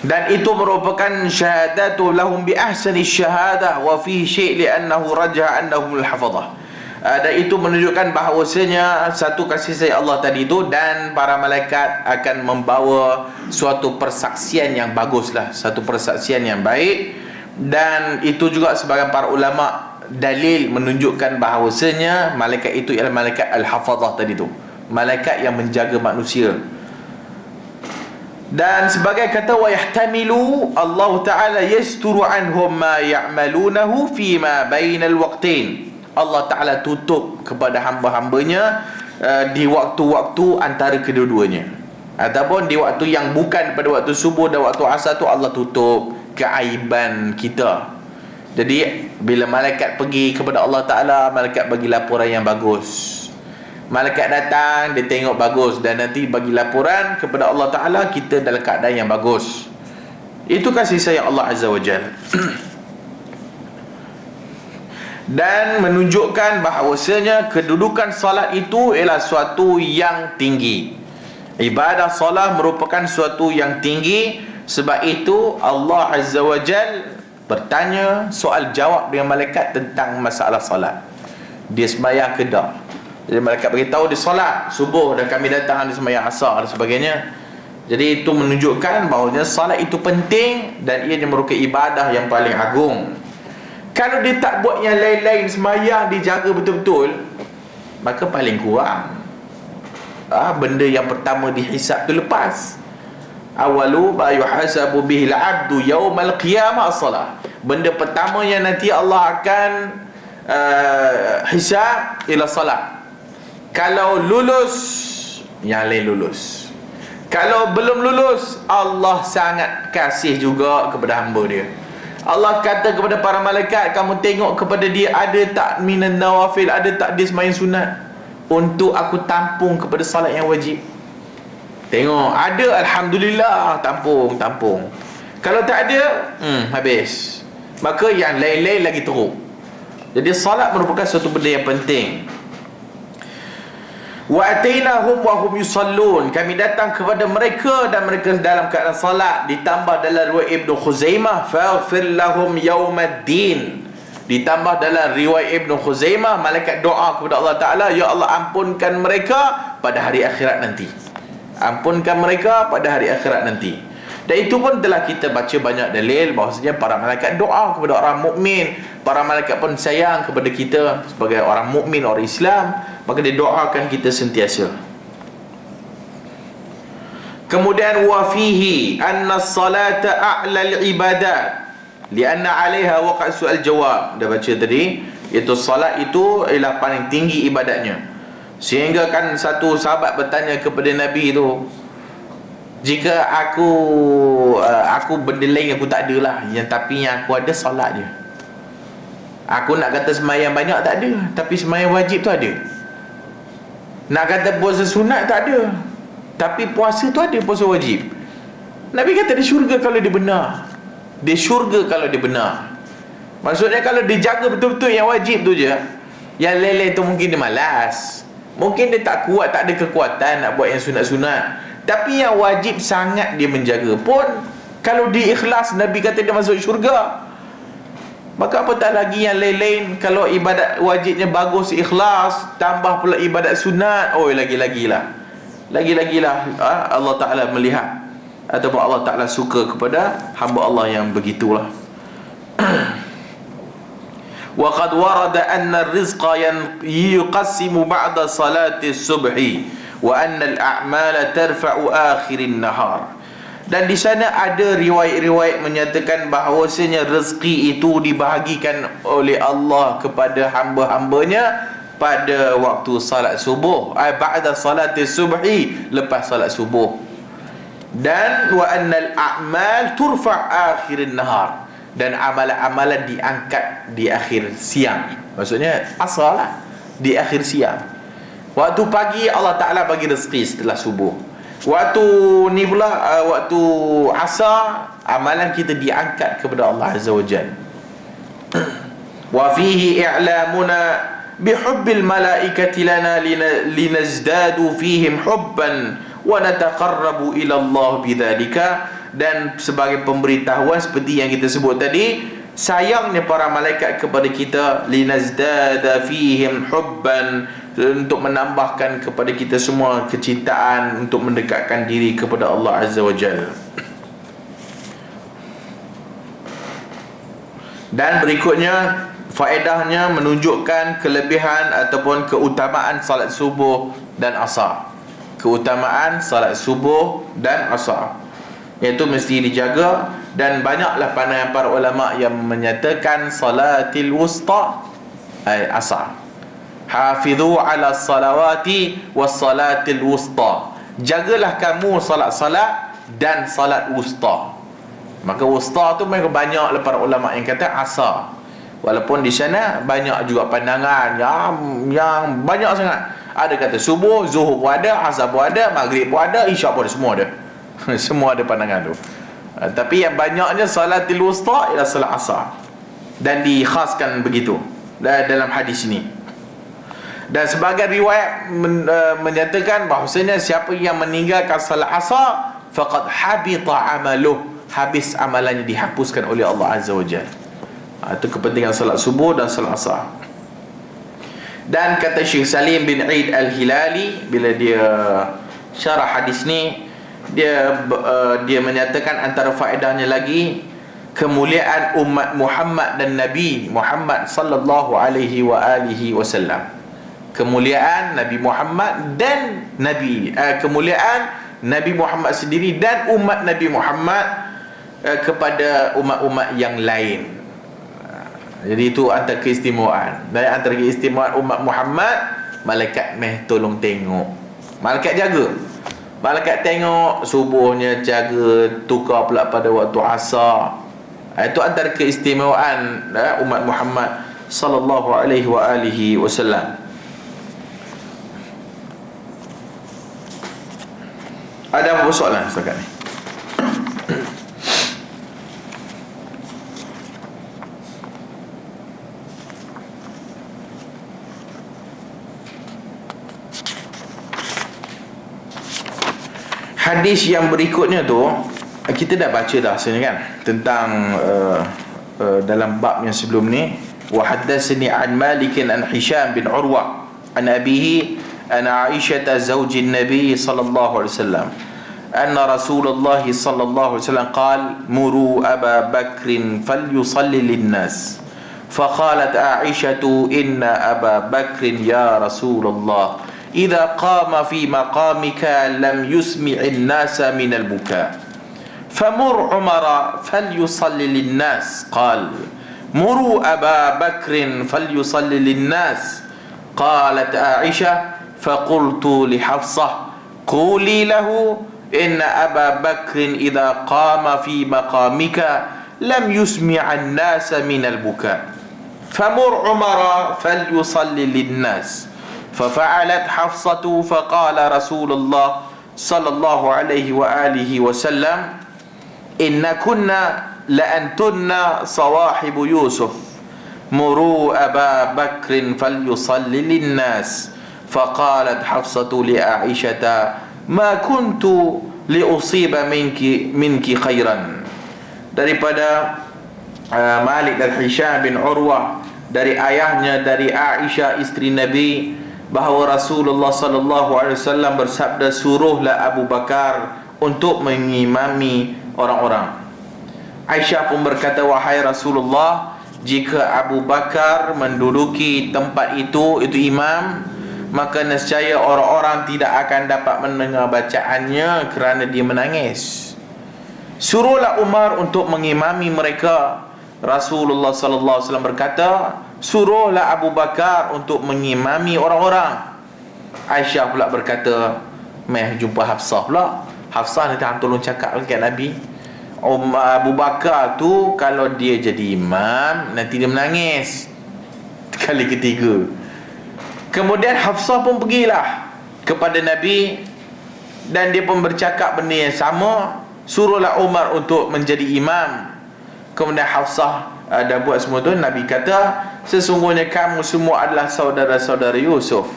Dan itu merupakan syahadatu lahum bi ahsani syahadah wa fi syai' li'annahu raja'a annahum al-hafadhah. Dan itu menunjukkan bahawasanya satu kasih sayang Allah tadi itu, dan para malaikat akan membawa suatu persaksian yang baguslah, satu persaksian yang baik. Dan itu juga sebagian para ulama dalil menunjukkan bahawasanya malaikat itu ialah malaikat al-hafazah tadi tu, malaikat yang menjaga manusia. Dan sebagai kata wa yahtamilu, Allah Ta'ala yasturu anhum ma ya'malunahu fima bainal waqtain. Allah Ta'ala tutup kepada hamba-hambanya di waktu-waktu antara kedua-duanya, ataupun di waktu yang bukan pada waktu subuh dan waktu asar tu Allah tutup keaiban kita. Jadi bila malaikat pergi kepada Allah Ta'ala, malaikat bagi laporan yang bagus. Malaikat datang, dia tengok bagus, dan nanti bagi laporan kepada Allah Ta'ala, kita dalam keadaan yang bagus. Itu kasih sayang Allah Azza wa Jalla. Dan menunjukkan bahawasanya kedudukan salat itu ialah suatu yang tinggi. Ibadah salat merupakan suatu yang tinggi. Sebab itu Allah Azza wa Jalla bertanya soal jawab dengan malaikat tentang masalah salat. Dia sembahyang ke tak? Jadi malaikat beritahu dia solat subuh, dan kami datang dia sembahyang asar dan sebagainya. Jadi itu menunjukkan bahawa salat itu penting, dan ia merupakan ibadah yang paling agung. Kalau dia tak buat yang lain-lain, sembahyang dijaga betul-betul, maka paling kurang benda yang pertama dihisab tu lepas. Awalu ma yuhasabu bihil abdu yaumal qiyamah as-salah. Benda pertama yang nanti Allah akan hisab ialah salat. Kalau lulus, yang lain lulus. Kalau belum lulus, Allah sangat kasih juga kepada hamba dia. Allah kata kepada para malaikat, kamu tengok kepada dia ada tak minan nawafil, ada tak dia sembahyang sunat, untuk aku tampung kepada salat yang wajib. Tengok, ada, alhamdulillah, tampung. Kalau tak ada, habis. Maka yang lain-lain lagi teruk. Jadi salat merupakan suatu benda yang penting. Wa atainahum wa hum yusallun. Kami datang kepada mereka dan mereka dalam keadaan salat. Ditambah dalam riwayat Ibnu Khuzaimah, faghfir lahum yaumaddin. Ditambah dalam riwayat Ibnu Khuzaimah, malaikat doa kepada Allah Ta'ala, ya Allah ampunkan mereka pada hari akhirat nanti. Ampunkan mereka pada hari akhirat nanti. Dan itu pun telah kita baca banyak dalil bahawasanya para malaikat doa kepada orang mukmin. Para malaikat pun sayang kepada kita sebagai orang mukmin, orang Islam, maka dia doakan kita sentiasa. Kemudian wa fihi anna as-salata a'la al-ibadat lianna 'alaiha waqa' su'al jawab. Dah baca tadi, iaitu salat itu ialah paling tinggi ibadatnya. Sehingga kan satu sahabat bertanya kepada Nabi tu, jika aku benda lain aku tak ada lah, tapi yang aku ada salat je. Aku nak kata sembahyang banyak tak ada, tapi sembahyang wajib tu ada. Nak kata puasa sunat tak ada, tapi puasa tu ada, puasa wajib. Nabi kata dia syurga kalau dia benar. Dia syurga kalau dia benar. Maksudnya kalau dia jaga betul-betul yang wajib tu je, yang lain-lain tu mungkin dia malas, mungkin dia tak kuat, tak ada kekuatan nak buat yang sunat-sunat, tapi yang wajib sangat dia menjaga. Pun kalau dia ikhlas, Nabi kata dia masuk syurga. Maka apatah lagi yang lain-lain. Kalau ibadat wajibnya bagus, ikhlas, tambah pula ibadat sunat, lagi-lagilah Allah Ta'ala melihat, ataupun Allah Ta'ala suka kepada hamba Allah yang begitulah. Wa qad warada anna ar-rizqa yuqassimu ba'da salati subhi wa anna al-a'mala tarfa'u akhirin nahar. Dan di sana ada riwayat-riwayat menyatakan bahawasanya rezeki itu dibahagikan oleh Allah kepada hamba-hambanya pada waktu salat subuh, ba'da salati subhi, lepas salat subuh. Dan wa annal a'mal turfa' akhirin nahar, dan amalan-amalan diangkat di akhir siang. Maksudnya asar lah, di akhir siang. Waktu pagi Allah Ta'ala bagi rezeki setelah subuh. Waktu ni pula waktu asar, amalan kita diangkat kepada Allah Azza wa Jalla. Wa fihi i'lamuna bihubbil malaikati lana linazdadu fihim hubban wa nataqarrabu ila Allah bidzalika. Dan sebagai pemberitahuan seperti yang kita sebut tadi, sayangnya para malaikat kepada kita, linazdada fihim hubban, untuk menambahkan kepada kita semua kecintaan, untuk mendekatkan diri kepada Allah Azza wa Jalla. Dan berikutnya, faedahnya menunjukkan kelebihan ataupun keutamaan salat subuh dan asar. Keutamaan salat subuh dan asar, iaitu mesti dijaga. Dan banyaklah pandangan para ulama yang menyatakan salatil wusta ay asar. Hafizu ala salawati was salatil wusta. Jagalah kamu salat-salat dan salat wusta. Maka wusta tu mereka banyaklah para ulama yang kata asar. Walaupun di sana banyak juga pandangan yang banyak sangat. Ada kata subuh, zuhur pun ada, asar pun ada, maghrib pun ada, isyak pun ada, semua ada. Semua ada pandangan tu. Tapi yang banyaknya salatil wusta ialah salat asar. Dan dikhaskan begitu dalam hadis ini. Dan sebagai riwayat menyatakan bahawasanya siapa yang meninggalkan salat asar faqad habita amaluh, habis amalannya, dihapuskan oleh Allah Azza wa Jalla. Itu kepentingan salat subuh dan salat asar. Dan kata Syekh Salim bin Eid Al-Hilali bila dia syarah hadis ni, dia menyatakan antara faedahnya lagi kemuliaan umat Muhammad dan Nabi Muhammad sallallahu alaihi wa alihi wasallam. Kemuliaan Nabi Muhammad dan kemuliaan Nabi Muhammad sendiri dan umat Nabi Muhammad kepada umat-umat yang lain. Jadi itu antara keistimewaan. Dan antara keistimewaan umat Muhammad, malaikat meh tolong tengok. Malaikat jaga. Malaikat tengok subuhnya, jaga, tukar pula pada waktu asar. Itu antara keistimewaan umat Muhammad sallallahu alaihi wa alihi wasallam. Ada apa soalan setakat ni? Hadis yang berikutnya tu kita dah baca dah sebenarnya kan, tentang dalam bab yang sebelum ni. Wa haddatsani an Malik an Hisham bin Urwa an abihi an Aisyah zawjin Nabi sallallahu alaihi wasallam anna Rasulullah sallallahu alaihi wasallam qala muru Aba Bakr falyusalli lin-nas. فقالت عائشة إن أبا بكر يا رسول الله إذا قام في مقامك لم يسمع الناس من البكاء فمر عمر فليصلي للناس. قال مروا أبا بكر فليصلي للناس. قالت عائشة فقلت لحفصة قولي له إن أبا بكر إذا قام في مقامك لم يسمع الناس من البكاء فمر عمر فليصلي للناس. ففعلت حفصة فقال رسول الله صلى الله عليه وآله وسلم إن كنا لأنتن صواحب يوسف مروا أبا بكر فليصلي للناس. فقالت حفصة لعائشة ما كنت لأصيب منك خيرا. Daripada Malik dan Hisham bin Urwah dari ayahnya, dari Aisyah isteri Nabi, bahawa Rasulullah sallallahu alaihi wasallam bersabda, suruhlah Abu Bakar untuk mengimami orang-orang. Aisyah pun berkata, wahai Rasulullah, jika Abu Bakar menduduki tempat itu imam, maka nescaya orang-orang tidak akan dapat mendengar bacaannya kerana dia menangis. Suruhlah Umar untuk mengimami mereka. Rasulullah sallallahu alaihi wasallam berkata, suruhlah Abu Bakar untuk mengimami orang-orang. Aisyah pula berkata, meh jumpa Hafsah pula. Hafsah nanti tolong cakap dekat Nabi, Abu Bakar tu kalau dia jadi imam nanti dia menangis. Kali ketiga. Kemudian Hafsah pun pergilah kepada Nabi dan dia pun bercakap benda yang sama, suruhlah Umar untuk menjadi imam. Kemudian Hafsah dah buat semua tu. Nabi kata, sesungguhnya kamu semua adalah saudara-saudara Yusuf.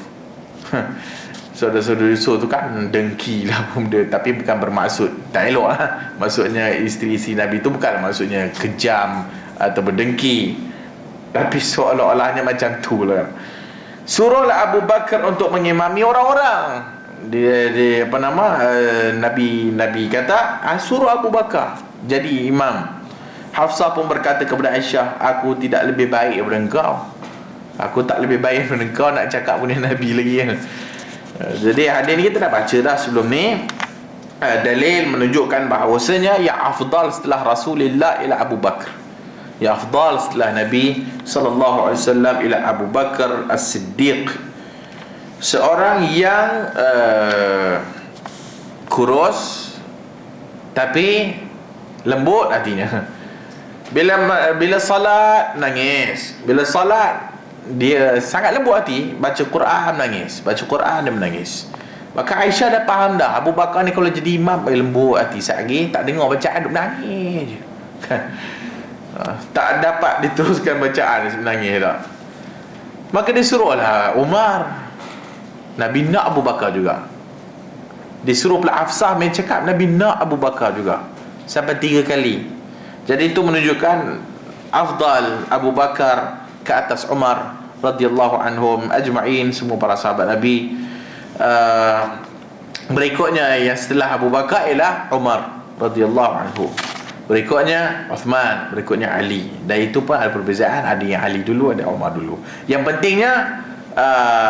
Saudara-saudara Yusuf tu kan dengki lah benda, tapi bukan bermaksud tak elok lah. Maksudnya isteri-isteri Nabi tu bukan maksudnya kejam atau berdengki, tapi seolah-olahnya macam tu lah. Suruhlah Abu Bakar untuk mengimami orang-orang. Dia Nabi kata, suruh Abu Bakar jadi imam. Hafsah pun berkata kepada Aisyah, aku tidak lebih baik daripada engkau. Aku tak lebih baik daripada engkau, nak cakap punya Nabi lagi ya. Jadi hadis ni kita dah baca dah sebelum ni. Dalil menunjukkan bahawasanya yang afdal setelah Rasulullah ialah Abu Bakar. Yang afdal setelah Nabi sallallahu alaihi wasallam ialah Abu Bakar As-Siddiq. Seorang yang kurus tapi lembut hatinya. Bila salat nangis, bila salat dia sangat lembut hati, baca Quran menangis, baca Quran dia menangis. Maka Aisyah dah faham dah, Abu Bakar ni kalau jadi imam bagi lembut hati, sehari tak dengar bacaan duk menangis je kan. Tak dapat diteruskan bacaan dia menangis tak. Maka dia suruhlah Umar, Nabi nak Abu Bakar juga. Disuruh pula Hafsah main cakap, Nabi nak Abu Bakar juga, sampai 3 kali. Jadi itu menunjukkan afdal Abu Bakar ke atas Umar radhiyallahu anhum ajma'in, semua para sahabat Nabi. Berikutnya yang setelah Abu Bakar ialah Umar radhiyallahu anhu. Berikutnya Uthman, berikutnya Ali. Dan itu pun ada perbezaan, ada yang Ali dulu, ada Umar dulu. Yang pentingnya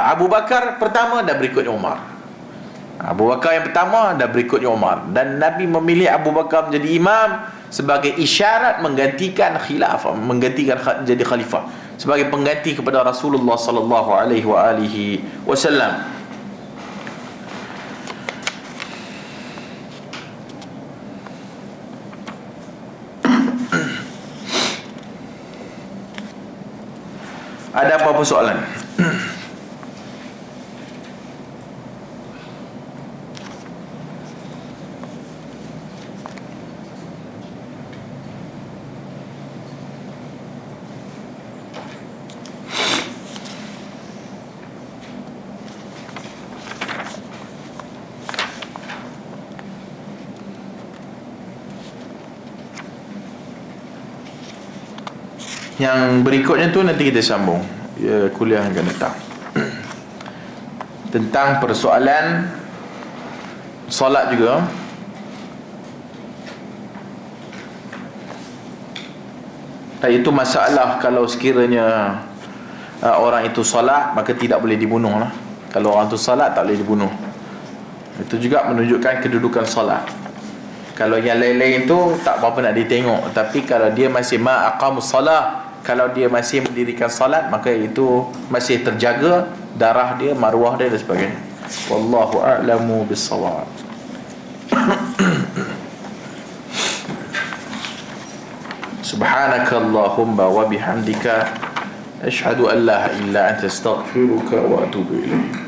Abu Bakar pertama dan berikutnya Umar. Abu Bakar yang pertama dan berikutnya Umar. Dan Nabi memilih Abu Bakar menjadi imam sebagai isyarat menggantikan khilafah, menggantikan jadi khalifah, sebagai pengganti kepada Rasulullah sallallahu alaihi wasallam. Ada apa-apa soalan? Yang berikutnya tu nanti kita sambung kuliah yang akan datang tentang persoalan solat juga. Iaitu masalah kalau sekiranya orang itu solat maka tidak boleh dibunuh lah. Kalau orang itu solat tak boleh dibunuh. Itu juga menunjukkan kedudukan solat. Kalau yang lain-lain tu tak apa-apa nak ditengok, tapi kalau dia masih aqamus salah, kalau dia masih mendirikan salat, maka itu masih terjaga darah dia, maruah dia dan sebagainya. Wallahu a'lamu bis-shawab. Subhanakallahumma wa bihamdika asyhadu an la ilaha illa anta astaghfiruka wa atubu ilaik.